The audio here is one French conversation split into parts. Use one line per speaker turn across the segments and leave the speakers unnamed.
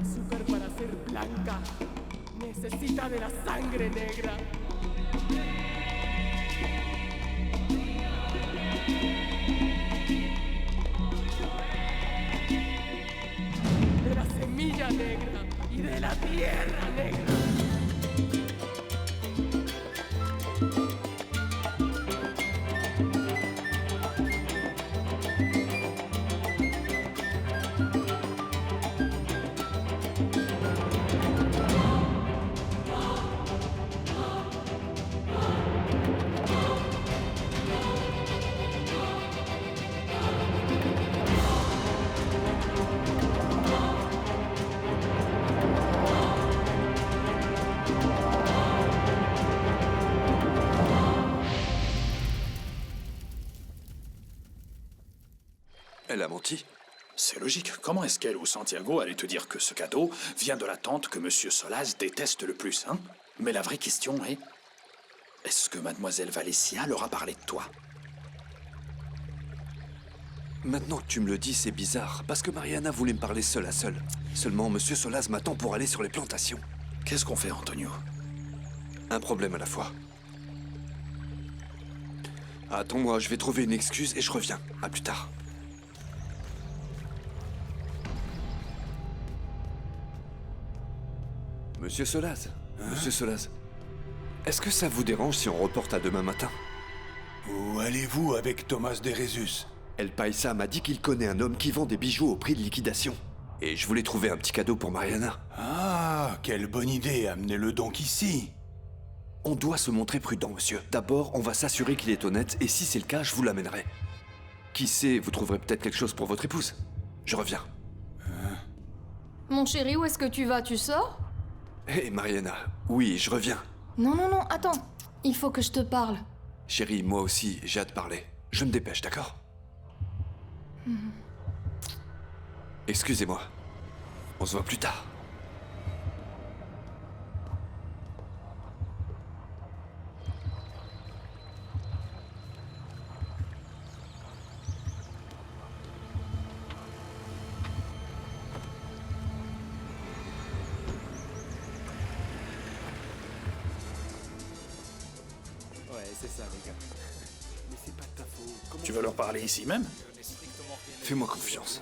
azúcar para ser blanca. Necesita de la sangre negra. De la semilla negra y de la tierra negra.
Elle a menti.
C'est logique. Comment est-ce qu'elle ou Santiago allaient te dire que ce cadeau vient de la tante que Monsieur Solaz déteste le plus, hein? Mais la vraie question est... Est-ce que Mademoiselle Valencia leur a parlé de toi?
Maintenant que tu me le dis, c'est bizarre, parce que Mariana voulait me parler seule à seule. Seulement, Monsieur Solaz m'attend pour aller sur les plantations.
Qu'est-ce qu'on fait, Antonio?
Un problème à la fois. Attends-moi, je vais trouver une excuse et je reviens. À plus tard. Monsieur Solaz, Monsieur Solaz, est-ce que ça vous dérange si on reporte à demain matin?
Où allez-vous avec Thomas de Rezus?
El Paisa m'a dit qu'il connaît un homme qui vend des bijoux au prix de liquidation. Et je voulais trouver un petit cadeau pour Mariana.
Ah, quelle bonne idée, amenez-le donc ici.
On doit se montrer prudent, monsieur. D'abord, on va s'assurer qu'il est honnête, et si c'est le cas, je vous l'amènerai. Qui sait, vous trouverez peut-être quelque chose pour votre épouse. Je reviens.
Mon chéri, où est-ce que tu vas? Tu sors?
Hé, Mariana, oui, je reviens.
Non, non, non, attends. Il faut que je te parle.
Chérie, moi aussi, j'ai hâte de parler. Je me dépêche, d'accord? Excusez-moi. On se voit plus tard.
Ouais, c'est ça, les gars. Mais c'est pas de ta faute. Comment
Tu vas leur parler ici même?
Fais-moi confiance.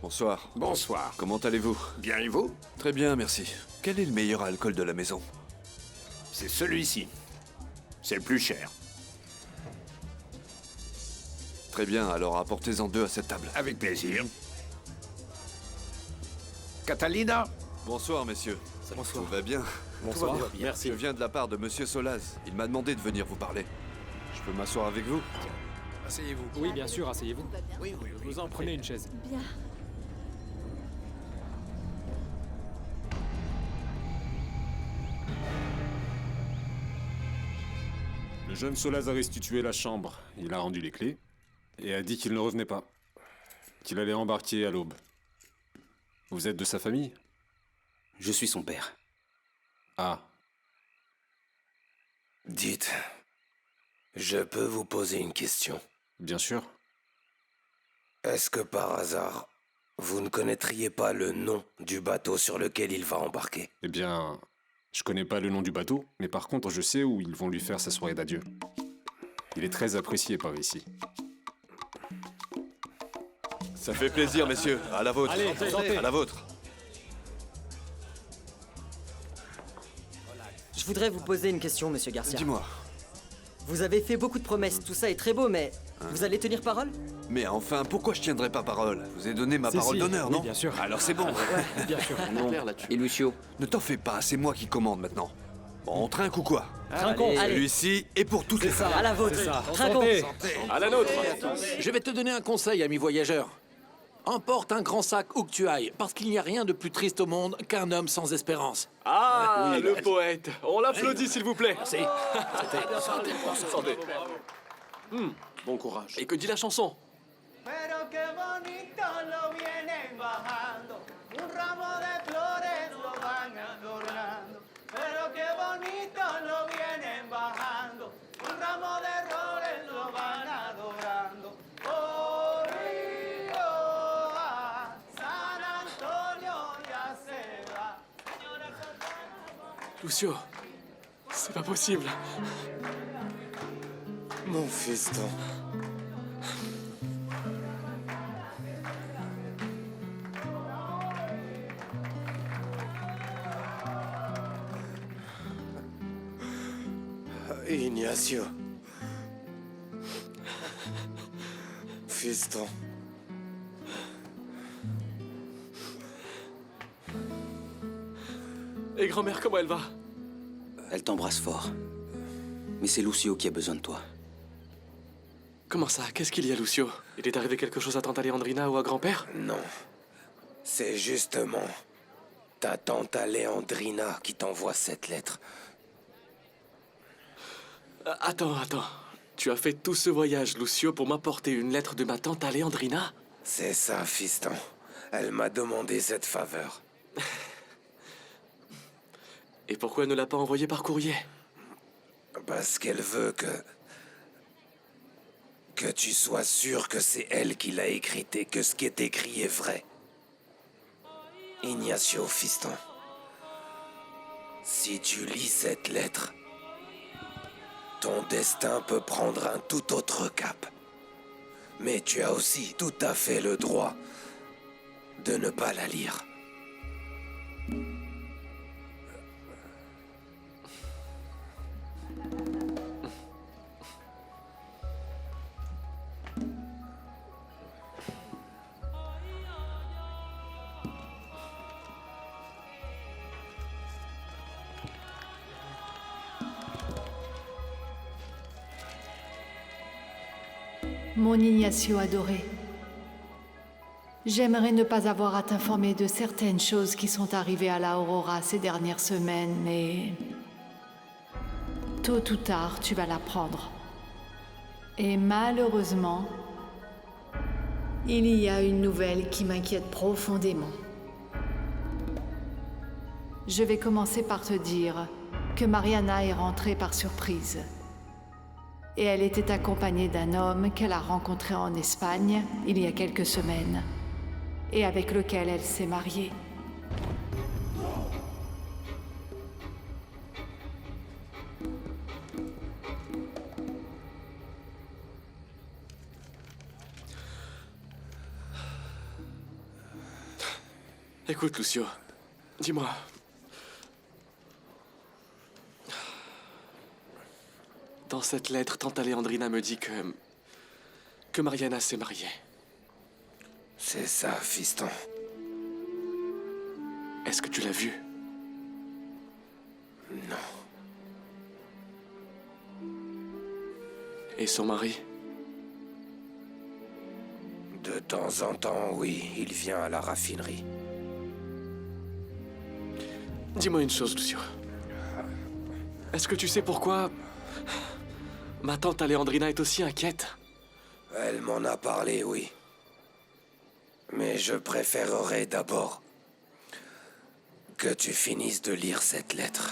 Bonsoir.
Bonsoir.
Comment allez-vous?
Bien et vous?
Très bien, merci. Quel est le meilleur alcool de la maison?
C'est celui-ci. C'est le plus cher.
Très bien, alors apportez-en 2 à cette table.
Avec plaisir. Catalina?
Bonsoir, messieurs.
Bonsoir.
Tout va bien?
Bonsoir.
Tout va bien.
Merci.
Je viens de la part de Monsieur Solaz. Il m'a demandé de venir vous parler. Je peux m'asseoir avec vous?
Asseyez-vous.
Oui, bien sûr, asseyez-vous.
Oui, oui, oui.
Vous en prenez une chaise.
Bien.
Le jeune Solaz a restitué la chambre. Il a rendu les clés et a dit qu'il ne revenait pas. Qu'il allait embarquer à l'aube. Vous êtes de sa famille?
Je suis son père.
Ah,
Dites, je peux vous poser une question.
bien sûr.
Est-ce que par hasard, vous ne connaîtriez pas le nom du bateau sur lequel il va embarquer?
Eh bien, je connais pas le nom du bateau, mais par contre, je sais où ils vont lui faire sa soirée d'adieu. Il est très apprécié par ici.
Ça fait plaisir, messieurs. À la vôtre.
Allez, santé.
À la vôtre.
Je voudrais vous poser une question, monsieur Garcia.
Dis-moi.
Vous avez fait beaucoup de promesses, tout ça est très beau, mais vous allez tenir parole?
Mais enfin, pourquoi je tiendrais pas parole? Je vous ai donné ma
Si,
parole
si.
d'honneur,
Oui,
non?
bien sûr.
Alors c'est bon.
Bien sûr.
Non. Et Lucio?
Ne t'en fais pas, c'est moi qui commande maintenant. Bon, on trinque ou quoi?
Trinquons.
Allez.
Celui-ci est pour toutes les femmes.
À la vôtre.
C'est ça.
Trinquons.
Santé.
À la nôtre. Je vais te donner un conseil, ami voyageur. Emporte un grand sac où que tu ailles, parce qu'il n'y a rien de plus triste au monde qu'un homme sans espérance.
Ah, le poète. On l'applaudit, s'il vous plaît.
Merci.
Santé. Bon courage. Et que dit la chanson?
Pero qué bonito lo vienen bajando, un ramo de flores lo van adornando. Pero qué bonito lo vienen bajando, un ramo de flores lo van
Lucio, c'est pas possible.
Mon fiston. Ignacio. Fiston.
Et grand-mère, comment elle va?
Elle t'embrasse fort. Mais c'est Lucio qui a besoin de toi.
Comment ça? Qu'est-ce qu'il y a, Lucio? Il est arrivé quelque chose à tante Alejandrina ou à grand-père?
Non. C'est justement ta tante Alejandrina qui t'envoie cette lettre.
Attends. Tu as fait tout ce voyage, Lucio, pour m'apporter une lettre de ma tante Alejandrina?
C'est ça, fiston. Elle m'a demandé cette faveur.
Et pourquoi elle ne l'a pas envoyée par courrier?
Parce qu'elle veut que tu sois sûr que c'est elle qui l'a écrite et que ce qui est écrit est vrai. Ignacio, fiston. Si tu lis cette lettre, ton destin peut prendre un tout autre cap. Mais tu as aussi tout à fait le droit de ne pas la lire.
Mon Ignacio adoré, j'aimerais ne pas avoir à t'informer de certaines choses qui sont arrivées à la Aurora ces dernières semaines, mais tôt ou tard, tu vas l'apprendre. Et malheureusement, il y a une nouvelle qui m'inquiète profondément. Je vais commencer par te dire que Mariana est rentrée par surprise. Et elle était accompagnée d'un homme qu'elle a rencontré en Espagne il y a quelques semaines et avec lequel elle s'est mariée.
Écoute, Lucio, dis-moi. Dans cette lettre, tante Alejandrina me dit que Mariana s'est mariée.
C'est ça, fiston.
Est-ce que tu l'as vue?
Non.
Et son mari?
De temps en temps, oui, il vient à la raffinerie.
Dis-moi une chose, Lucio. Est-ce que tu sais pourquoi ma tante Alejandrina est aussi inquiète?
Elle m'en a parlé, oui. Mais je préférerais d'abord que tu finisses de lire cette lettre.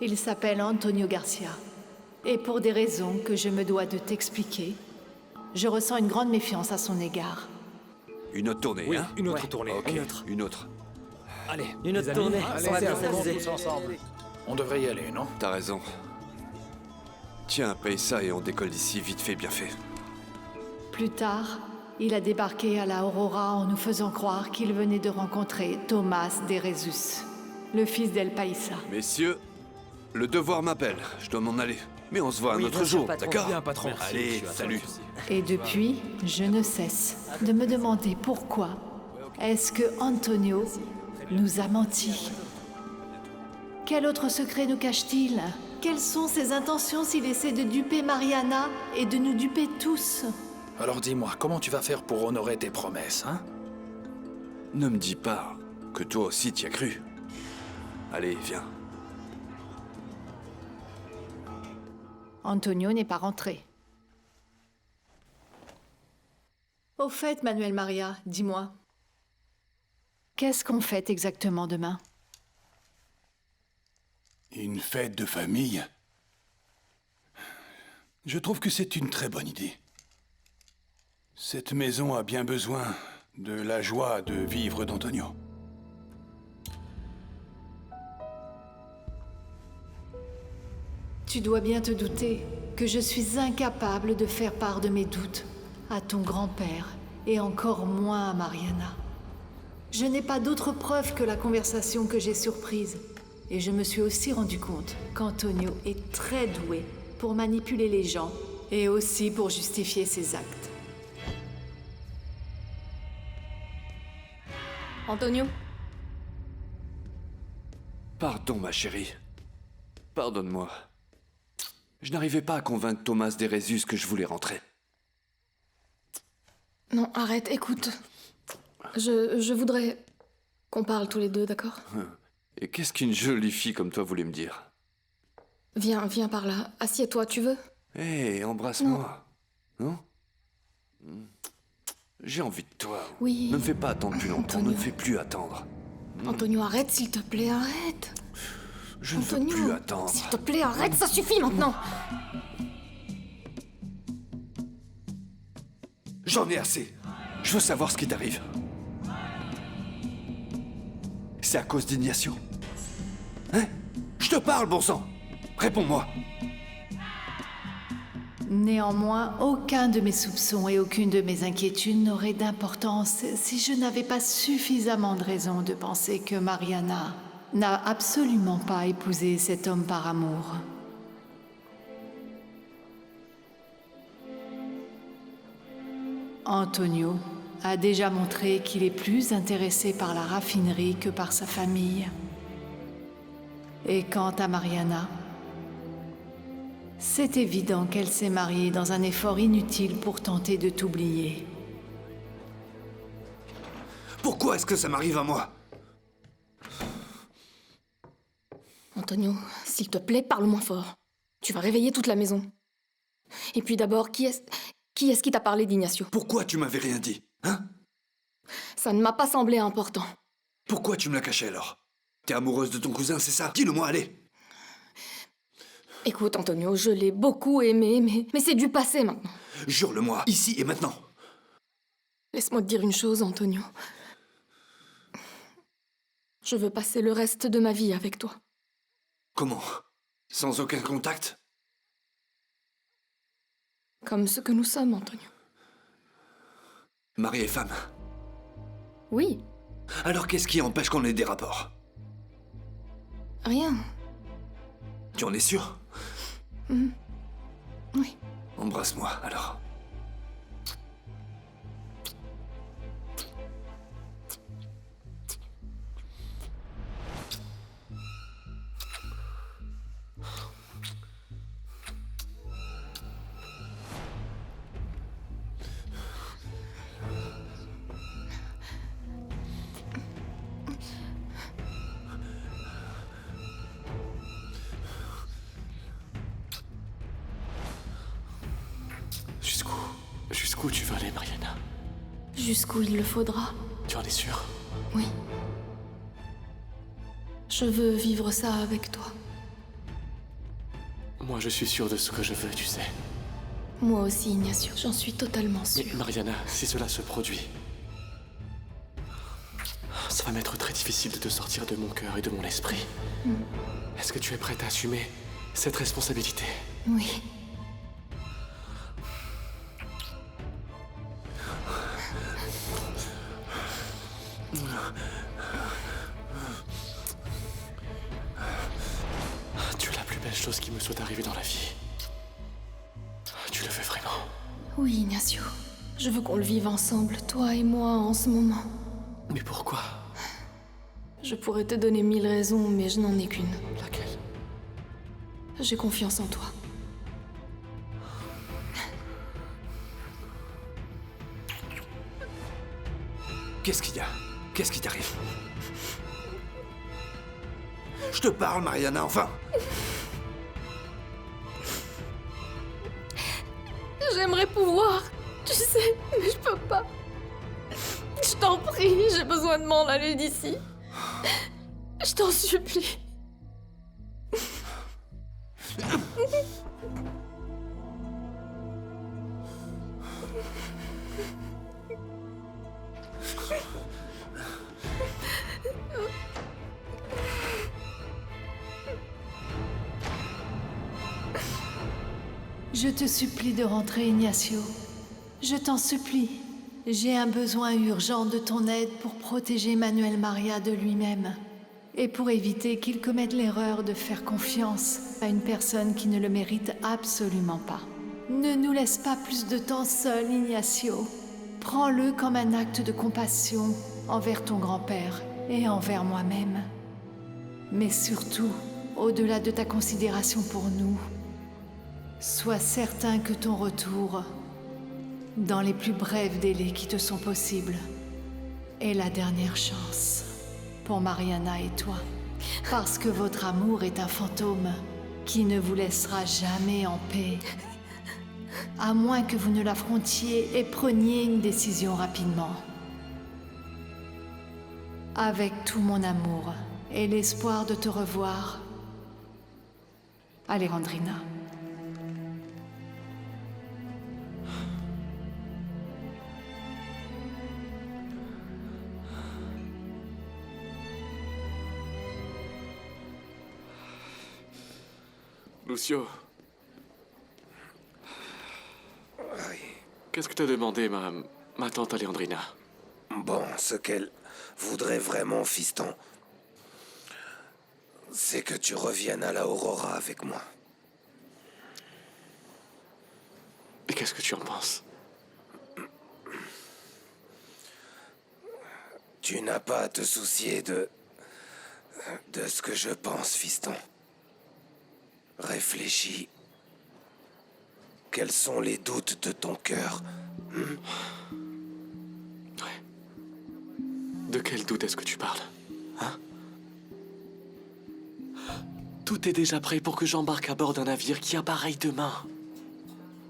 Il s'appelle Antonio Garcia. Et pour des raisons que je me dois de t'expliquer, je ressens une grande méfiance à son égard.
Une autre tournée,
Oui,
hein?
une autre tournée.
Ok, une autre.
Allez,
Une autre
les amis.
tournée,
Allez,
on va
c'est
bien
à fond,
s'amuser.
tous ensemble.
On devrait y aller, non?
T'as raison. Tiens, paye ça et on décolle d'ici vite fait, bien fait.
Plus tard, il a débarqué à la Aurora en nous faisant croire qu'il venait de rencontrer Thomas de Rezus, le fils d'El Paisa.
Messieurs, le devoir m'appelle. Je dois m'en aller. Mais on se voit un
Oui,
autre
bien sûr,
jour,
patron.
d'accord?
Bien, patron.
Allez, salut.
Et depuis, je ne cesse de me demander pourquoi est-ce que Antonio nous a menti. Quel autre secret nous cache-t-il? Quelles sont ses intentions s'il essaie de duper Mariana et de nous duper tous?
Alors dis-moi, comment tu vas faire pour honorer tes promesses, hein?
Ne me dis pas que toi aussi t'y as cru. Allez, viens.
Antonio n'est pas rentré. Au fait, Manuel Maria, dis-moi, qu'est-ce qu'on fête exactement demain?
Une fête de famille? Je trouve que c'est une très bonne idée. Cette maison a bien besoin de la joie de vivre d'Antonio.
Tu dois bien te douter que je suis incapable de faire part de mes doutes à ton grand-père et encore moins à Mariana. Je n'ai pas d'autre preuve que la conversation que j'ai surprise. Et je me suis aussi rendu compte qu'Antonio est très doué pour manipuler les gens et aussi pour justifier ses actes.
Antonio?
Pardon, ma chérie. Pardonne-moi. Je n'arrivais pas à convaincre Thomas d'Erésus que je voulais rentrer.
Non, arrête, écoute. Je voudrais qu'on parle tous les deux, d'accord?
Et qu'est-ce qu'une jolie fille comme toi voulait me dire?
Viens par là. Assieds-toi, tu veux?
Hé, embrasse-moi. Non? J'ai envie de toi.
Oui.
Ne me fais pas attendre plus longtemps.
Antonio.
Ne me fais plus attendre.
Antonio, arrête, s'il te plaît, arrête.
Je ne veux
Antonio,
plus attendre.
s'il te plaît, arrête, ça suffit maintenant.
J'en ai assez. Je veux savoir ce qui t'arrive. C'est à cause d'Ignacio? Hein? Je te parle, bon sang! Réponds-moi!
Néanmoins, aucun de mes soupçons et aucune de mes inquiétudes n'aurait d'importance si je n'avais pas suffisamment de raisons de penser que Mariana n'a absolument pas épousé cet homme par amour. Antonio a déjà montré qu'il est plus intéressé par la raffinerie que par sa famille. Et quant à Mariana, c'est évident qu'elle s'est mariée dans un effort inutile pour tenter de t'oublier.
Pourquoi est-ce que ça m'arrive à moi?
Antonio, s'il te plaît, parle moins fort. Tu vas réveiller toute la maison. Et puis d'abord, qui est-ce qui t'a parlé d'Ignacio?
Pourquoi tu m'avais rien dit? Hein?
Ça ne m'a pas semblé important.
Pourquoi tu me l'as caché alors? T'es amoureuse de ton cousin, c'est ça? Dis-le-moi, allez!
Écoute, Antonio, je l'ai beaucoup aimé, mais c'est du passé maintenant.
Jure-le-moi, ici et maintenant.
Laisse-moi te dire une chose, Antonio. Je veux passer le reste de ma vie avec toi.
Comment? Sans aucun contact?
Comme ce que nous sommes, Antonio.
Mari et femme.
Oui.
Alors qu'est-ce qui empêche qu'on ait des rapports?
Rien.
Tu en es sûr?
Oui.
Embrasse-moi, alors.
Jusqu'où tu veux aller, Mariana?
Jusqu'où il le faudra.
Tu en es sûre?
Oui. Je veux vivre ça avec toi.
Moi, je suis sûr de ce que je veux, tu sais.
Moi aussi, Ignacio, j'en suis totalement sûre.
Mais Mariana, si cela se produit, ça va m'être très difficile de te sortir de mon cœur et de mon esprit. Est-ce que tu es prête à assumer cette responsabilité?
Oui.
Tu es la plus belle chose qui me soit arrivée dans la vie. Tu le veux vraiment?
Oui, Ignacio. Je veux qu'on le vive ensemble, toi et moi, en ce moment.
Mais pourquoi?
Je pourrais te donner 1000 raisons, mais je n'en ai qu'une.
Laquelle?
J'ai confiance en toi.
Qu'est-ce qu'il y a? Qu'est-ce qui t'arrive? Je te parle, Mariana, enfin!
J'aimerais pouvoir, tu sais, mais je peux pas. Je t'en prie, j'ai besoin de m'en aller d'ici. Je t'en supplie.
Je te supplie de rentrer, Ignacio. Je t'en supplie. J'ai un besoin urgent de ton aide pour protéger Manuel Maria de lui-même. Et pour éviter qu'il commette l'erreur de faire confiance à une personne qui ne le mérite absolument pas. Ne nous laisse pas plus de temps seul, Ignacio. Prends-le comme un acte de compassion envers ton grand-père et envers moi-même. Mais surtout, au-delà de ta considération pour nous, sois certain que ton retour, dans les plus brefs délais qui te sont possibles, est la dernière chance pour Mariana et toi. Parce que votre amour est un fantôme qui ne vous laissera jamais en paix. À moins que vous ne l'affrontiez et preniez une décision rapidement. Avec tout mon amour et l'espoir de te revoir, Alejandrina.
Lucio.
Oui.
Qu'est-ce que t'as demandé, ma tante Alejandrina?
Bon, ce qu'elle voudrait vraiment, fiston, c'est que tu reviennes à la Aurora avec moi.
Et qu'est-ce que tu en penses?
Tu n'as pas à te soucier de ce que je pense, fiston. Réfléchis. Quels sont les doutes de ton cœur?
Ouais. De quel doute est-ce que tu parles? Hein? Tout est déjà prêt pour que j'embarque à bord d'un navire qui appareille demain.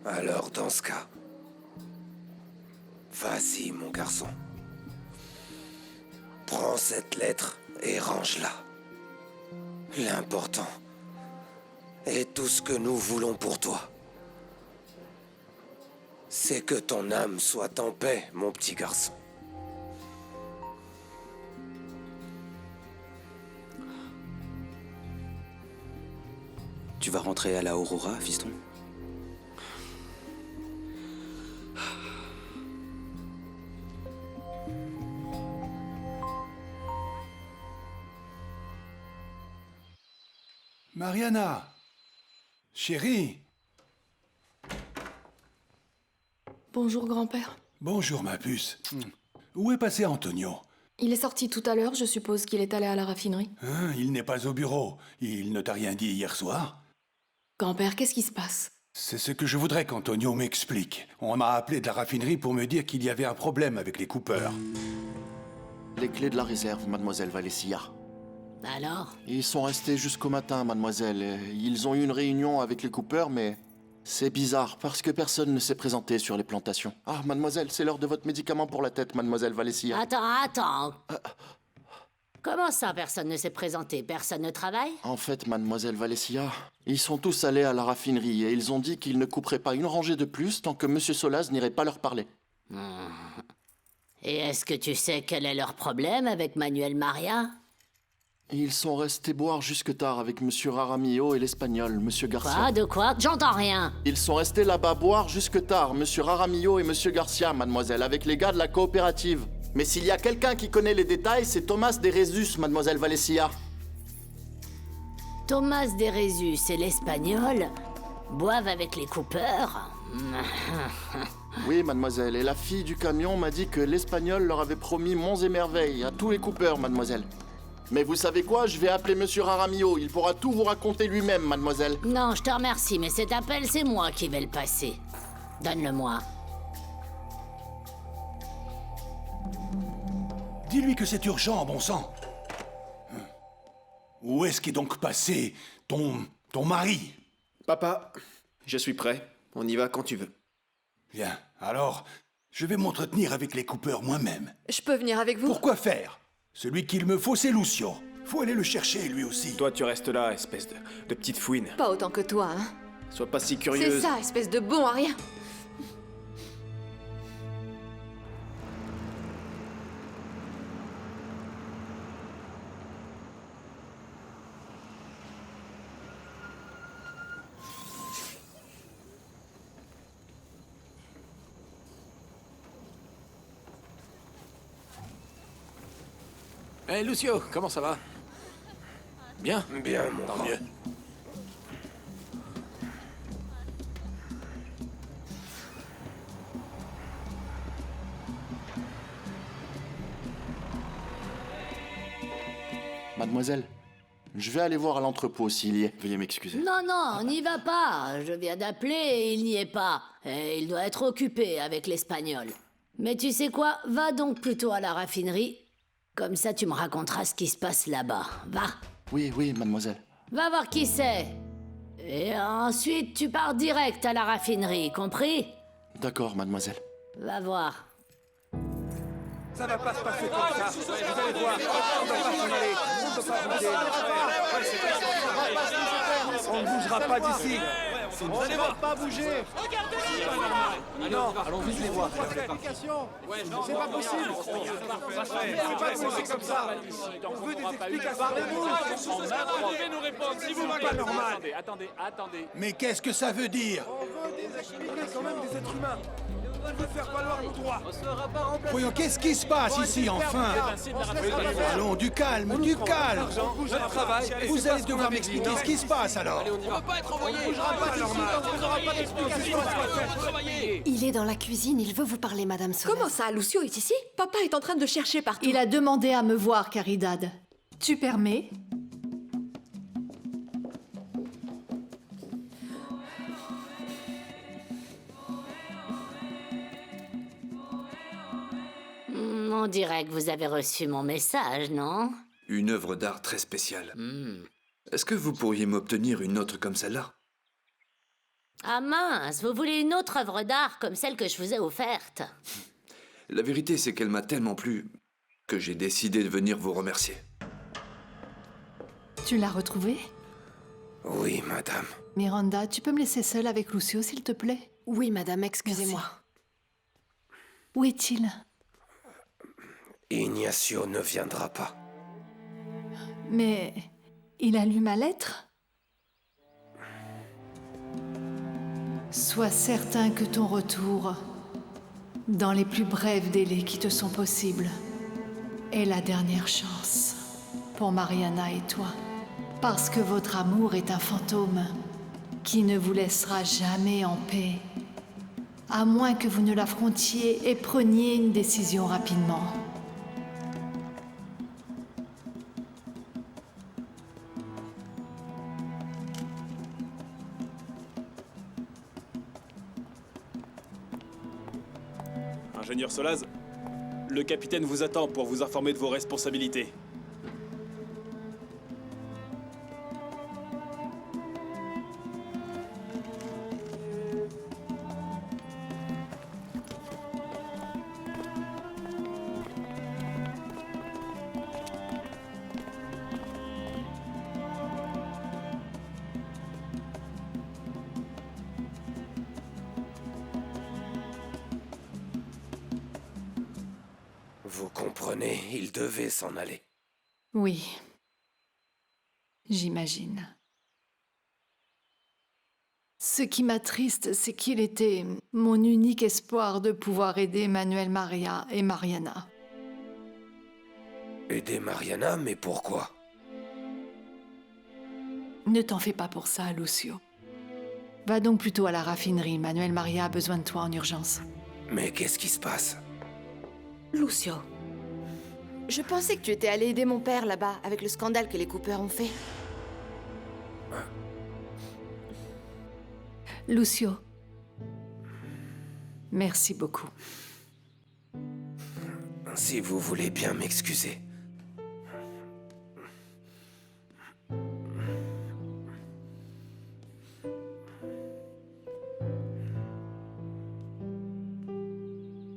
Alors, dans ce cas, vas-y, mon garçon. Prends cette lettre et range-la. L'important est tout ce que nous voulons pour toi. C'est que ton âme soit en paix, mon petit garçon.
Tu vas rentrer à la Aurora, fiston?
Mariana! Chérie!
Bonjour, grand-père.
Bonjour, ma puce. Où est passé Antonio?
Il est sorti tout à l'heure, je suppose qu'il est allé à la raffinerie.
Hein, il n'est pas au bureau. Il ne t'a rien dit hier soir?
Grand-père, qu'est-ce qui se passe?
C'est ce que je voudrais qu'Antonio m'explique. On m'a appelé de la raffinerie pour me dire qu'il y avait un problème avec les coupeurs.
Les clés de la réserve, mademoiselle Valencia.
Alors?
Ils sont restés jusqu'au matin, mademoiselle. Ils ont eu une réunion avec les coupeurs, mais c'est bizarre, parce que personne ne s'est présenté sur les plantations. Ah, mademoiselle, c'est l'heure de votre médicament pour la tête, mademoiselle Valencia.
Attends. Comment ça, personne ne s'est présenté? Personne ne travaille?
En fait, mademoiselle Valencia, ils sont tous allés à la raffinerie et ils ont dit qu'ils ne couperaient pas une rangée de plus tant que monsieur Solaz n'irait pas leur parler.
Et est-ce que tu sais quel est leur problème avec Manuel Maria?
Ils sont restés boire jusque tard avec monsieur Raramillo et l'Espagnol, monsieur Garcia.
Quoi? De quoi? J'entends rien.
Ils sont restés là-bas boire jusque tard, monsieur Raramillo et monsieur Garcia, mademoiselle, avec les gars de la coopérative. Mais s'il y a quelqu'un qui connaît les détails, c'est Thomas de Rezus, mademoiselle Valencia.
Thomas de Rezus et l'Espagnol boivent avec les coupeurs?
Oui, mademoiselle, et la fille du camion m'a dit que l'Espagnol leur avait promis monts et merveilles à tous les coupeurs, mademoiselle. Mais vous savez quoi? Je vais appeler monsieur Raramillo. Il pourra tout vous raconter lui-même, mademoiselle.
Non, je te remercie, mais cet appel, c'est moi qui vais le passer. Donne-le-moi.
Dis-lui que c'est urgent, bon sang. Où est-ce qu'est donc passé ton mari?
Papa, je suis prêt. On y va quand tu veux.
Bien, alors, je vais m'entretenir avec les coupeurs moi-même.
Je peux venir avec vous?
Pourquoi faire? Celui qu'il me faut, c'est Lucio. Faut aller le chercher, lui aussi.
Toi, tu restes là, espèce de petite fouine.
Pas autant que toi, hein.
Sois pas si curieuse.
C'est ça, espèce de bon à rien.
Hey, Lucio, comment ça va? Bien?
Bien, mon
Tant
grand.
mieux.
Mademoiselle, je vais aller voir à l'entrepôt s'il y est. Veuillez m'excuser.
Non, non, on n'y va pas. Je viens d'appeler et il n'y est pas. Et il doit être occupé avec l'Espagnol. Mais tu sais quoi? Va donc plutôt à la raffinerie. Comme ça, tu me raconteras ce qui se passe là-bas. Va.
Oui, oui, mademoiselle.
Va voir qui c'est. Et ensuite, tu pars direct à la raffinerie, compris?
D'accord, mademoiselle.
Va voir.
Ça va pas se passer comme ça. Vous allez voir. On va pas s'en aller. On peut pas bouger. On ne bougera pas d'ici. On ne va pas bouger. Non, allons-y, je les vois. C'est pas possible. On peut pas bouger comme ça. On veut des explications. Parlez-nous.
nous répondre, s'il vous plaît.
Pas normal.
Attendez.
Mais qu'est-ce que ça veut dire?
On veut des explications, quand même des êtres humains. On veut faire valoir nos droits.
Voyons, qu'est-ce qui se passe ici, enfin? Allons, du calme, du calme.
Notre travail.
Vous allez devoir m'expliquer ce qui se passe, alors.
On peut pas être envoyé.
On bougera pas d'ici. On n'aura pas d'explication.
Il est dans la cuisine, il veut vous parler, Madame Solaz.
Comment ça, Lucio est ici? Papa est en train de chercher partout.
Il a demandé à me voir, Caridad. Tu permets?
On dirait que vous avez reçu mon message, non?
Une œuvre d'art très spéciale. Est-ce que vous pourriez m'obtenir une autre comme celle-là?
Ah mince, vous voulez une autre œuvre d'art comme celle que je vous ai offerte?
La vérité, c'est qu'elle m'a tellement plu que j'ai décidé de venir vous remercier.
Tu l'as retrouvée?
Oui, madame.
Miranda, tu peux me laisser seule avec Lucio, s'il te plaît?
Oui, Madame, excusez-moi.
Où est-il?
Ignacio ne viendra pas.
Mais il a lu ma lettre? Sois certain que ton retour, dans les plus brefs délais qui te sont possibles, est la dernière chance pour Mariana et toi. Parce que votre amour est un fantôme qui ne vous laissera jamais en paix, à moins que vous ne l'affrontiez et preniez une décision rapidement.
Ingénieur Solaz, le capitaine vous attend pour vous informer de vos responsabilités.
Vous comprenez, il devait s'en aller.
Oui, j'imagine. Ce qui m'attriste, c'est qu'il était mon unique espoir de pouvoir aider Manuel Maria et Mariana.
Aider Mariana, mais pourquoi?
Ne t'en fais pas pour ça, Lucio. Va donc plutôt à la raffinerie. Manuel Maria a besoin de toi en urgence.
Mais qu'est-ce qui se passe?
Lucio, je pensais que tu étais allé aider mon père là-bas, avec le scandale que les Cooper ont fait.
Lucio, merci beaucoup.
Si vous voulez bien m'excuser.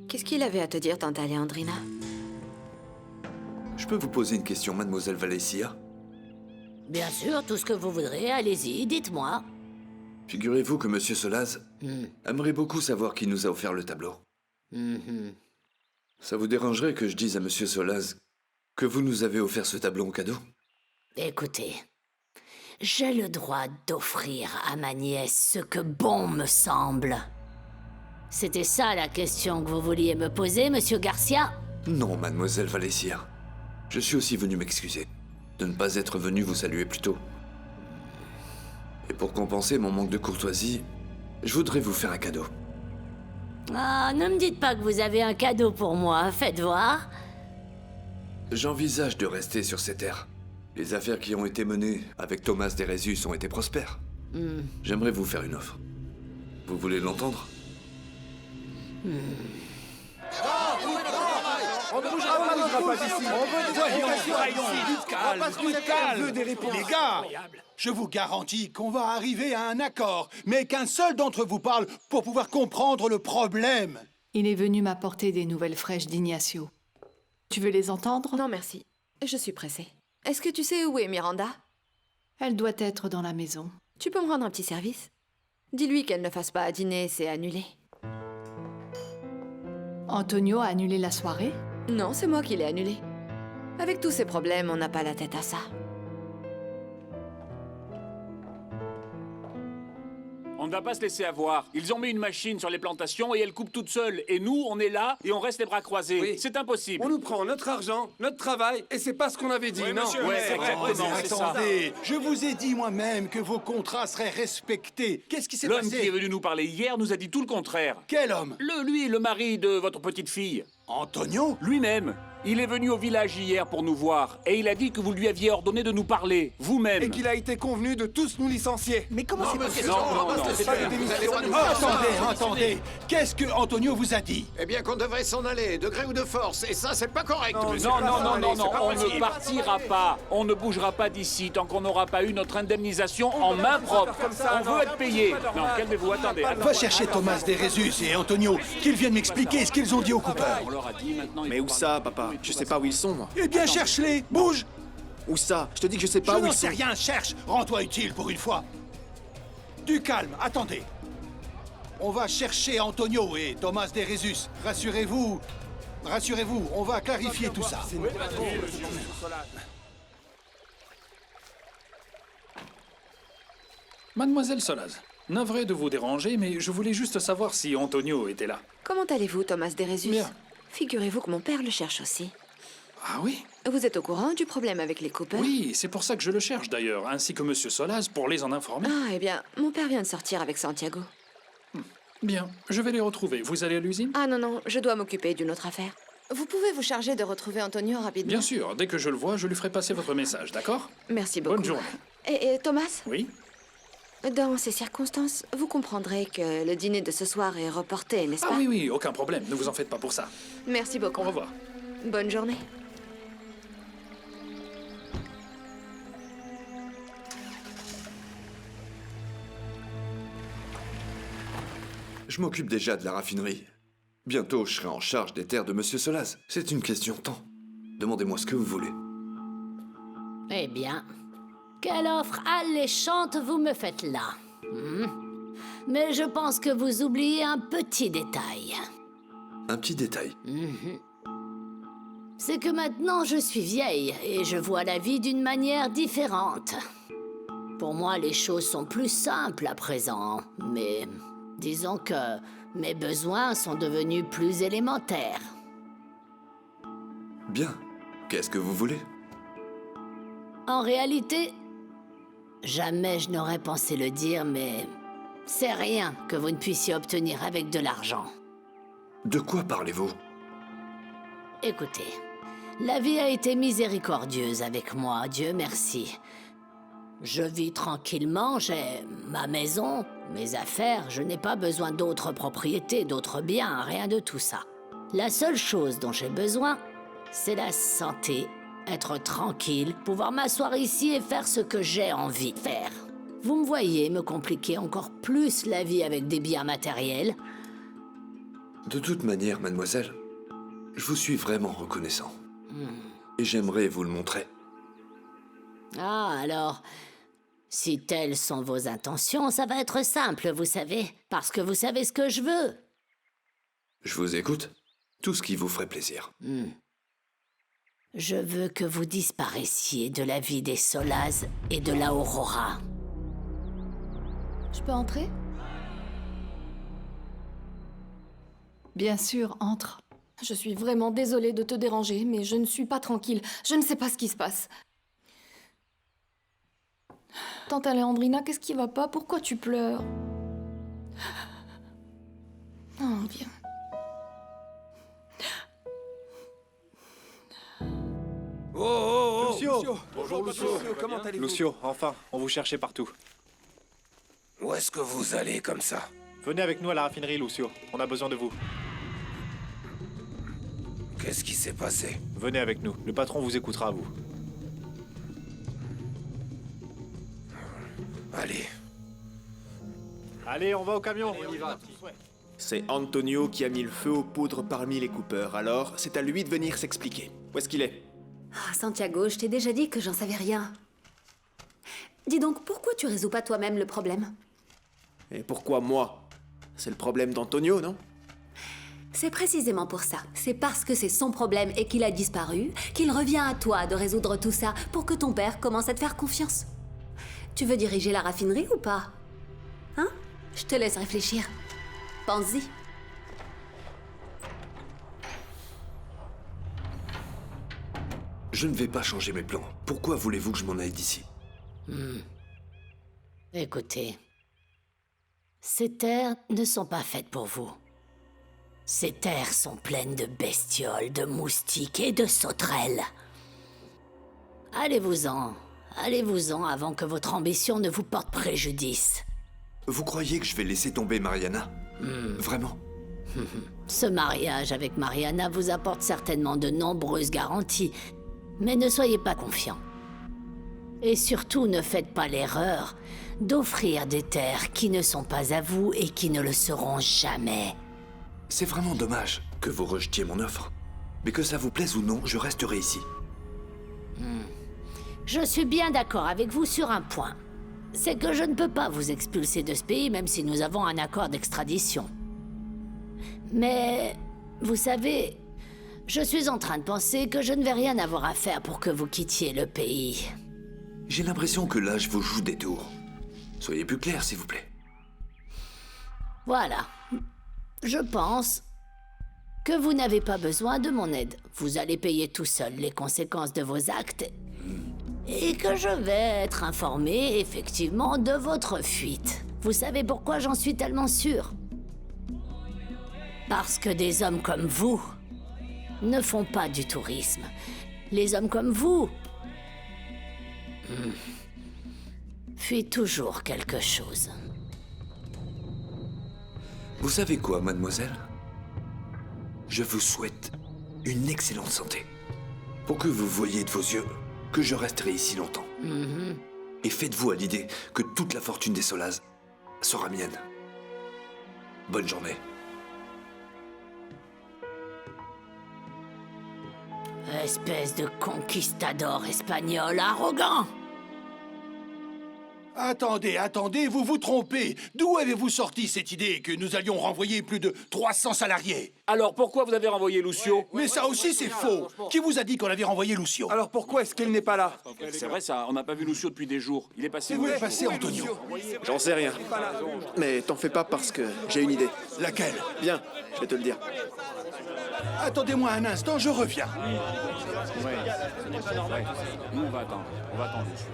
Qu'est-ce qu'il avait à te dire, Tante Alejandrina?
Je peux vous poser une question, mademoiselle Valencia?
Bien sûr, tout ce que vous voudrez, allez-y, dites-moi.
Figurez-vous que Monsieur Solaz aimerait beaucoup savoir qui nous a offert le tableau. Ça vous dérangerait que je dise à Monsieur Solaz que vous nous avez offert ce tableau en cadeau?
Écoutez, j'ai le droit d'offrir à ma nièce ce que bon me semble. C'était ça la question que vous vouliez me poser, Monsieur Garcia?
Non, mademoiselle Valencia. Je suis aussi venu m'excuser de ne pas être venu vous saluer plus tôt. Et pour compenser mon manque de courtoisie, je voudrais vous faire un cadeau.
Ah, ne me dites pas que vous avez un cadeau pour moi, faites voir.
J'envisage de rester sur ces terres. Les affaires qui ont été menées avec Thomas Derezus ont été prospères. J'aimerais vous faire une offre. Vous voulez l'entendre?
On ne bougera pas d'ici. On veut des explications.
Du calme, des réponses. Les gars, je vous garantis qu'on va arriver à un accord, mais qu'un seul d'entre vous parle pour pouvoir comprendre le problème.
Il est venu m'apporter des nouvelles fraîches d'Ignacio. Tu veux les entendre?
Non, merci. Je suis pressée. Est-ce que tu sais où est Miranda?
Elle doit être dans la maison.
Tu peux me rendre un petit service? Dis-lui qu'elle ne fasse pas à dîner, c'est annulé.
Antonio a annulé la soirée?
Non, c'est moi qui l'ai annulé. Avec tous ces problèmes, on n'a pas la tête à ça.
On ne va pas se laisser avoir. Ils ont mis une machine sur les plantations et elle coupe toute seule. Et nous, on est là et on reste les bras croisés.
Oui.
C'est impossible.
On nous prend notre argent, notre travail, et c'est pas ce qu'on avait dit,
Oui,
non?
monsieur, ouais, exactement, c'est ça.
Attendez, je vous ai dit moi-même que vos contrats seraient respectés. Qu'est-ce qui s'est passé?
L'homme qui est venu nous parler hier nous a dit tout le contraire.
Quel homme?
Lui, le mari de votre petite fille.
Antonio?
Lui-même. Il est venu au village hier pour nous voir, et il a dit que vous lui aviez ordonné de nous parler, vous-même.
Et qu'il a été convenu de tous nous licencier.
Mais comment c'est possible? Attendez. Qu'est-ce que Antonio vous a dit?
Eh bien qu'on devrait s'en aller, de gré ou de force, et ça c'est pas correct, monsieur.
Non, on ne partira pas. On ne bougera pas d'ici tant qu'on n'aura pas eu notre indemnisation en main propre. On veut être payé. Non, calmez-vous, attendez.
Va chercher Thomas Derezus et Antonio, qu'ils viennent m'expliquer ce qu'ils ont dit au coupeur.
On leur a dit maintenant...
Mais où ça, papa? Je sais pas où ils sont, moi.
Eh bien, cherche-les, bouge!
Où ça? Je te dis que je sais pas
Je
où
n'en
ils
sais
sont.
rien, cherche! Rends-toi utile pour une fois. Du calme, attendez. On va chercher Antonio et Thomas Derezus. Rassurez-vous, on va clarifier tout ça.
Mademoiselle Solaz, navré de vous déranger, mais je voulais juste savoir si Antonio était là.
Comment allez-vous, Thomas Derezus?
Bien.
Figurez-vous que mon père le cherche aussi.
Ah oui?
Vous êtes au courant du problème avec les Cooper?
Oui, c'est pour ça que je le cherche d'ailleurs, ainsi que Monsieur Solaz pour les en informer.
Ah, eh bien, mon père vient de sortir avec Santiago.
Bien, je vais les retrouver. Vous allez à l'usine?
Ah non, je dois m'occuper d'une autre affaire. Vous pouvez vous charger de retrouver Antonio rapidement?
Bien sûr, dès que je le vois, je lui ferai passer votre message, d'accord?
Merci beaucoup.
Bonne journée.
Et Thomas?
Oui?
Dans ces circonstances, vous comprendrez que le dîner de ce soir est reporté, n'est-ce pas?
Ah oui, aucun problème, ne vous en faites pas pour ça.
Merci beaucoup.
Au revoir.
Bonne journée.
Je m'occupe déjà de la raffinerie. Bientôt, je serai en charge des terres de Monsieur Solaz. C'est une question de temps. Demandez-moi ce que vous voulez.
Eh bien, quelle offre alléchante vous me faites là. Mais je pense que vous oubliez un petit détail.
Un petit détail.
C'est que maintenant je suis vieille et je vois la vie d'une manière différente. Pour moi, les choses sont plus simples à présent, mais disons que mes besoins sont devenus plus élémentaires.
Bien. Qu'est-ce que vous voulez?
En réalité, jamais je n'aurais pensé le dire, mais c'est rien que vous ne puissiez obtenir avec de l'argent.
De quoi parlez-vous?
Écoutez, la vie a été miséricordieuse avec moi, Dieu merci. Je vis tranquillement, j'ai ma maison, mes affaires, je n'ai pas besoin d'autres propriétés, d'autres biens, rien de tout ça. La seule chose dont j'ai besoin, c'est la santé, être tranquille, pouvoir m'asseoir ici et faire ce que j'ai envie de faire. Vous me voyez me compliquer encore plus la vie avec des biens matériels?
De toute manière, mademoiselle, je vous suis vraiment reconnaissant. Et j'aimerais vous le montrer.
Ah, alors, si telles sont vos intentions, ça va être simple, vous savez, parce que vous savez ce que je veux.
Je vous écoute. Tout ce qui vous ferait plaisir.
Je veux que vous disparaissiez de la vie des Solaz et de la Aurora.
Je peux entrer? Bien sûr, entre.
Je suis vraiment désolée de te déranger, mais je ne suis pas tranquille. Je ne sais pas ce qui se passe. Tante Alejandrina, qu'est-ce qui va pas? Pourquoi tu pleures? Oh, viens.
Oh,
Lucio.
Bonjour, Lucio. Comment allez-vous?
Lucio, enfin, on vous cherchait partout.
Où est-ce que vous allez comme ça?
Venez avec nous à la raffinerie, Lucio. On a besoin de vous.
Qu'est-ce qui s'est passé?
Venez avec nous. Le patron vous écoutera, vous.
Allez.
Allez, on va au camion. On y va.
C'est Antonio qui a mis le feu aux poudres parmi les coupeurs, alors c'est à lui de venir s'expliquer. Où est-ce qu'il est?
Ah, Santiago, je t'ai déjà dit que j'en savais rien. Dis donc, pourquoi tu résous pas toi-même le problème?
Et pourquoi moi? C'est le problème d'Antonio, non?
C'est précisément pour ça. C'est parce que c'est son problème et qu'il a disparu qu'il revient à toi de résoudre tout ça pour que ton père commence à te faire confiance. Tu veux diriger la raffinerie ou pas? Hein? Je te laisse réfléchir. Pense-y.
Je ne vais pas changer mes plans. Pourquoi voulez-vous que je m'en aille d'ici?
Écoutez, ces terres ne sont pas faites pour vous. Ces terres sont pleines de bestioles, de moustiques et de sauterelles. Allez-vous-en. Allez-vous-en avant que votre ambition ne vous porte préjudice.
Vous croyez que je vais laisser tomber Mariana? Vraiment?
Ce mariage avec Mariana vous apporte certainement de nombreuses garanties, mais ne soyez pas confiants. Et surtout, ne faites pas l'erreur d'offrir des terres qui ne sont pas à vous et qui ne le seront jamais.
C'est vraiment dommage que vous rejetiez mon offre. Mais que ça vous plaise ou non, je resterai ici.
Je suis bien d'accord avec vous sur un point. C'est que je ne peux pas vous expulser de ce pays même si nous avons un accord d'extradition. Mais, vous savez, je suis en train de penser que je ne vais rien avoir à faire pour que vous quittiez le pays.
J'ai l'impression que là, je vous joue des tours. Soyez plus clair, s'il vous plaît.
Voilà. Je pense que vous n'avez pas besoin de mon aide. Vous allez payer tout seul les conséquences de vos actes. Et que je vais être informé, effectivement, de votre fuite. Vous savez pourquoi j'en suis tellement sûr? Parce que des hommes comme vous ne font pas du tourisme. Les hommes comme vous fuient toujours quelque chose.
Vous savez quoi, mademoiselle? Je vous souhaite une excellente santé. Pour que vous voyiez de vos yeux que je resterai ici longtemps. Et faites-vous à l'idée que toute la fortune des Solaz sera mienne. Bonne journée.
Espèce de conquistador espagnol arrogant!
Attendez, vous vous trompez. D'où avez-vous sorti cette idée que nous allions renvoyer plus de 300 salariés?
Alors pourquoi vous avez renvoyé Lucio?
Mais ça aussi c'est faux. Qui vous a dit qu'on avait renvoyé Lucio?
Alors pourquoi est-ce qu'il n'est pas là?
C'est vrai ça, on n'a pas vu Lucio depuis des jours. Il est passé où?
Où est passé Antonio?
J'en sais rien. Mais t'en fais pas parce que j'ai une idée.
Laquelle?
Viens, je vais te le dire.
Attendez-moi un instant, je reviens.
Ouais, ce n'est pas normal. Nous on va attendre Lucio.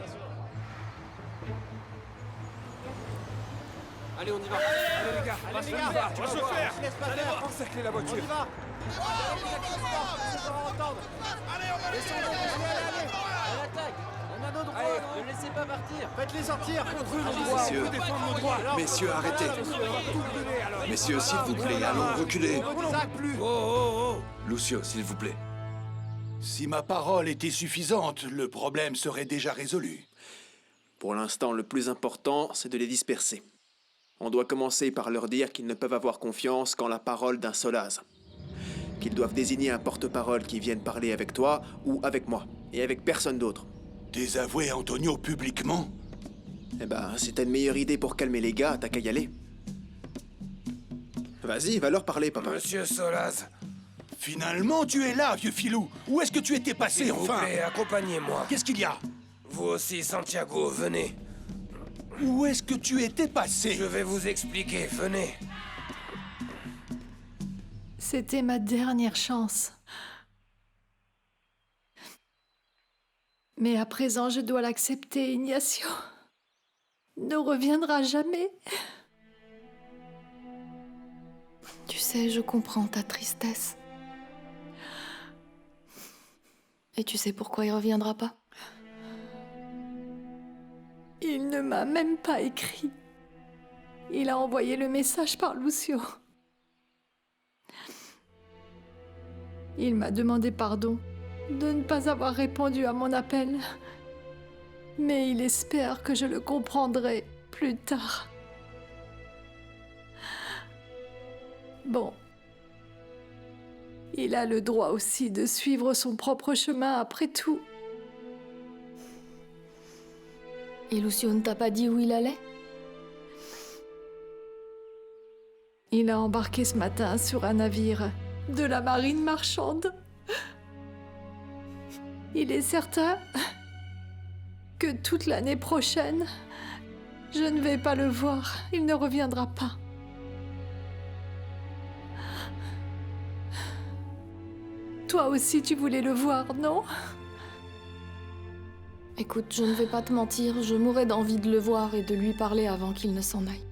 Allez, on y va. Allez, les gars, on va se faire. Allez, encercler la voiture. On y va.
Ne laissez pas partir.
Faites-les sortir.
Messieurs, arrêtez. Messieurs, s'il vous plaît, allons reculer.
Oh.
Lucio, s'il vous plaît.
Si ma parole était suffisante, le problème serait déjà résolu.
Pour l'instant, le plus important, c'est de les disperser. On doit commencer par leur dire qu'ils ne peuvent avoir confiance qu'en la parole d'un Solaz. Qu'ils doivent désigner un porte-parole qui vienne parler avec toi ou avec moi, et avec personne d'autre.
Désavouer Antonio publiquement?
Eh ben, si t'as une meilleure idée pour calmer les gars, t'as qu'à y aller. Vas-y, va leur parler, papa.
Monsieur Solaz.
Finalement, tu es là, vieux filou. Où est-ce que tu étais passé,
S'il
enfin?
vous plaît, accompagnez-moi.
Qu'est-ce qu'il y a?
Vous aussi, Santiago, venez.
Où est-ce que tu étais passé?
Je vais vous expliquer, venez.
C'était ma dernière chance. Mais à présent, je dois l'accepter, Ignacio. Ne reviendra jamais.
Tu sais, je comprends ta tristesse. Et tu sais pourquoi il reviendra pas?
Il ne m'a même pas écrit. Il a envoyé le message par Lucio. Il m'a demandé pardon de ne pas avoir répondu à mon appel. Mais il espère que je le comprendrai plus tard. Bon. Il a le droit aussi de suivre son propre chemin après tout.
Et Lucio ne t'a pas dit où il allait?
Il a embarqué ce matin sur un navire de la marine marchande. Il est certain que toute l'année prochaine, je ne vais pas le voir. Il ne reviendra pas. Toi aussi, tu voulais le voir, non?
Écoute, je ne vais pas te mentir, je mourrais d'envie de le voir et de lui parler avant qu'il ne s'en aille.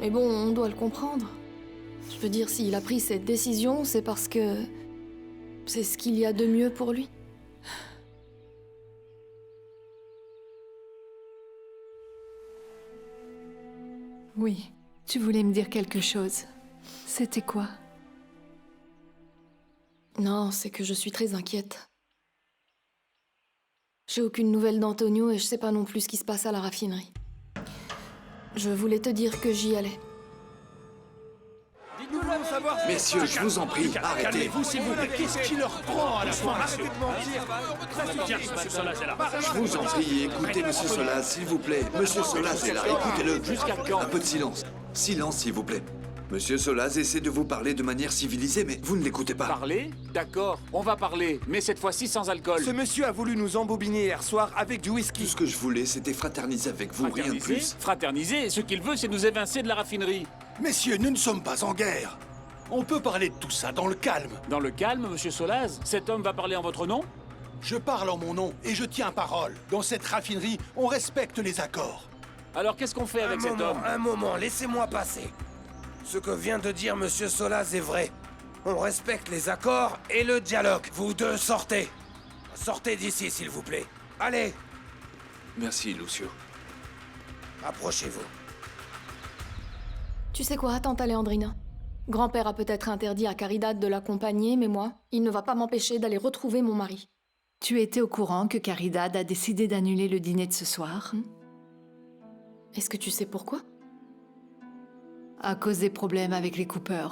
Mais bon, on doit le comprendre. Je veux dire, s'il a pris cette décision, c'est parce que c'est ce qu'il y a de mieux pour lui.
Oui, tu voulais me dire quelque chose. C'était quoi?
Non, c'est que je suis très inquiète. J'ai aucune nouvelle d'Antonio et je sais pas non plus ce qui se passe à la raffinerie. Je voulais te dire que j'y allais.
Messieurs, je vous en prie, arrêtez.
Calmez-vous, s'il vous plaît. Qu'est-ce qui leur prend à la fin?
Arrêtez de mentir.
Je vous en prie, écoutez Monsieur Solaz, s'il vous plaît. Monsieur Solaz est là, écoutez-le.
Jusqu'à quand?
Un peu de silence. Silence, s'il vous plaît. Monsieur Solaz essaie de vous parler de manière civilisée, mais vous ne l'écoutez pas.
Parler? D'accord, on va parler, mais cette fois-ci sans alcool.
Ce monsieur a voulu nous embobiner hier soir avec du whisky.
Tout ce que je voulais, c'était fraterniser avec vous, rien de plus.
Fraterniser? Ce qu'il veut, c'est nous évincer de la raffinerie.
Messieurs, nous ne sommes pas en guerre. On peut parler de tout ça dans le calme.
Dans le calme, monsieur Solaz? Cet homme va parler en votre nom?
Je parle en mon nom et je tiens parole. Dans cette raffinerie, on respecte les accords.
Alors qu'est-ce qu'on fait avec cet homme?
Un moment, laissez-moi passer. Ce que vient de dire Monsieur Solaz est vrai. On respecte les accords et le dialogue. Vous deux, sortez. Sortez d'ici, s'il vous plaît. Allez,
Merci, Lucio.
approchez-vous.
Tu sais quoi, tante Alejandrina? Grand-père a peut-être interdit à Caridad de l'accompagner, mais moi, il ne va pas m'empêcher d'aller retrouver mon mari.
Tu étais au courant que Caridad a décidé d'annuler le dîner de ce soir?
Est-ce que tu sais pourquoi?
À cause des problèmes avec les Cooper.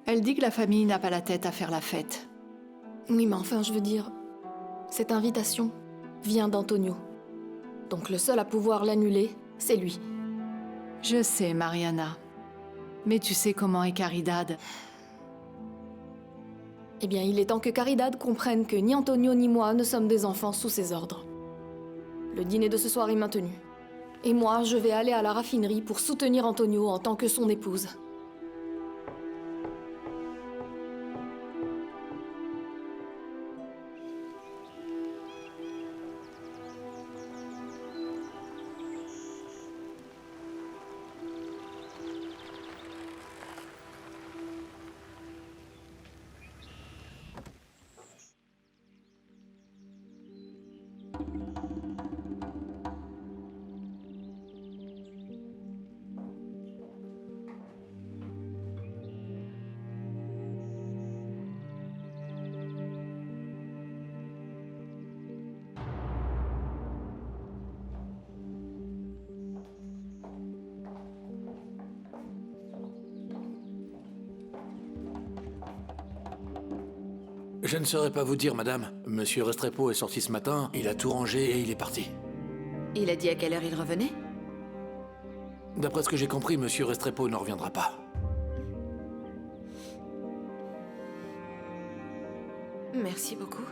Elle dit que la famille n'a pas la tête à faire la fête.
Oui, mais enfin, je veux dire, cette invitation vient d'Antonio. Donc le seul à pouvoir l'annuler, c'est lui.
Je sais, Mariana. Mais tu sais comment est Caridad.
Eh bien, il est temps que Caridad comprenne que ni Antonio ni moi ne sommes des enfants sous ses ordres. Le dîner de ce soir est maintenu. Et moi, je vais aller à la raffinerie pour soutenir Antonio en tant que son épouse.
Je ne saurais pas vous dire, madame. Monsieur Restrepo est sorti ce matin, il a tout rangé et il est parti.
Il a dit à quelle heure il revenait?
D'après ce que j'ai compris, monsieur Restrepo ne reviendra pas.
Merci beaucoup.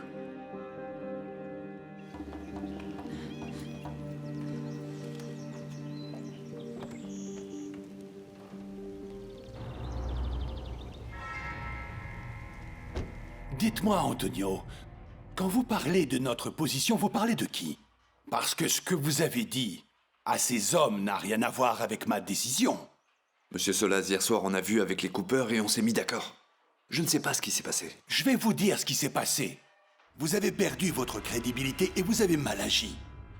Dites-moi, Antonio, quand vous parlez de notre position, vous parlez de qui? Parce que ce que vous avez dit à ces hommes n'a rien à voir avec ma décision.
Monsieur Solaz, hier soir, on a vu avec les Cooper et on s'est mis d'accord. Je ne sais pas ce qui s'est passé.
Je vais vous dire ce qui s'est passé. Vous avez perdu votre crédibilité et vous avez mal agi.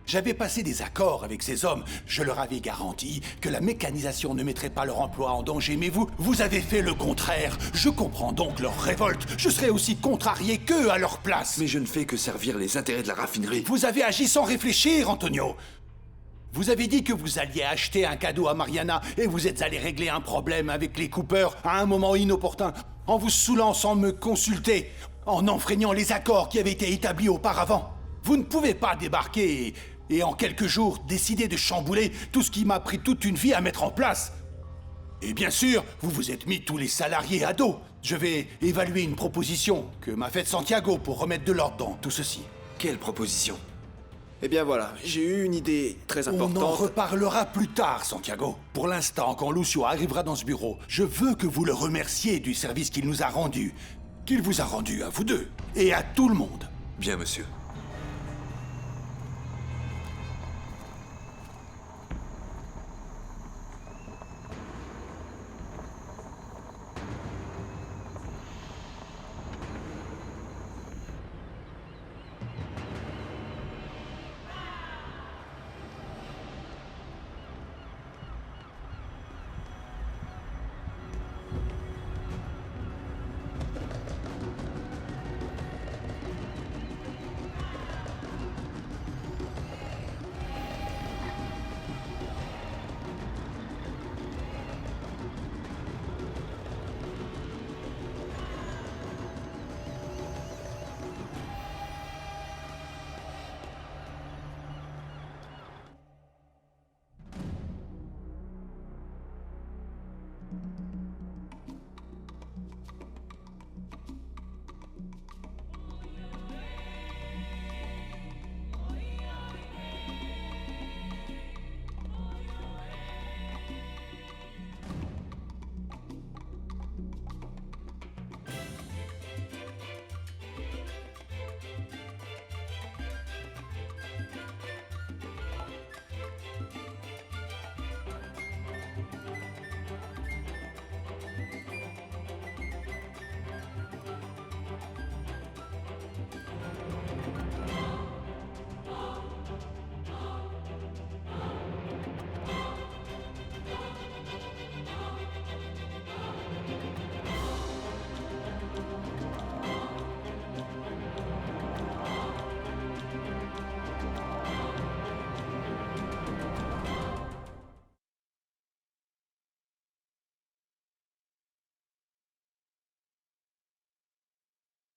J'avais passé des accords avec ces hommes. Je leur avais garanti que la mécanisation ne mettrait pas leur emploi en danger. Mais vous avez fait le contraire. Je comprends donc leur révolte. Je serais aussi contrarié qu'eux à leur place.
Mais je ne fais que servir les intérêts de la raffinerie.
Vous avez agi sans réfléchir, Antonio. Vous avez dit que vous alliez acheter un cadeau à Mariana et vous êtes allé régler un problème avec les Cooper à un moment inopportun, en vous saoulant sans me consulter, en enfreignant les accords qui avaient été établis auparavant. Vous ne pouvez pas débarquer et en quelques jours décider de chambouler tout ce qui m'a pris toute une vie à mettre en place. Et bien sûr, vous vous êtes mis tous les salariés à dos. Je vais évaluer une proposition que m'a faite Santiago pour remettre de l'ordre dans tout ceci.
Quelle proposition?
Eh bien voilà, j'ai eu une idée très importante.
On en reparlera plus tard, Santiago. Pour l'instant, quand Lucio arrivera dans ce bureau, je veux que vous le remerciez du service qu'il nous a rendu. Qu'il vous a rendu à vous deux et à tout le monde.
Bien, monsieur.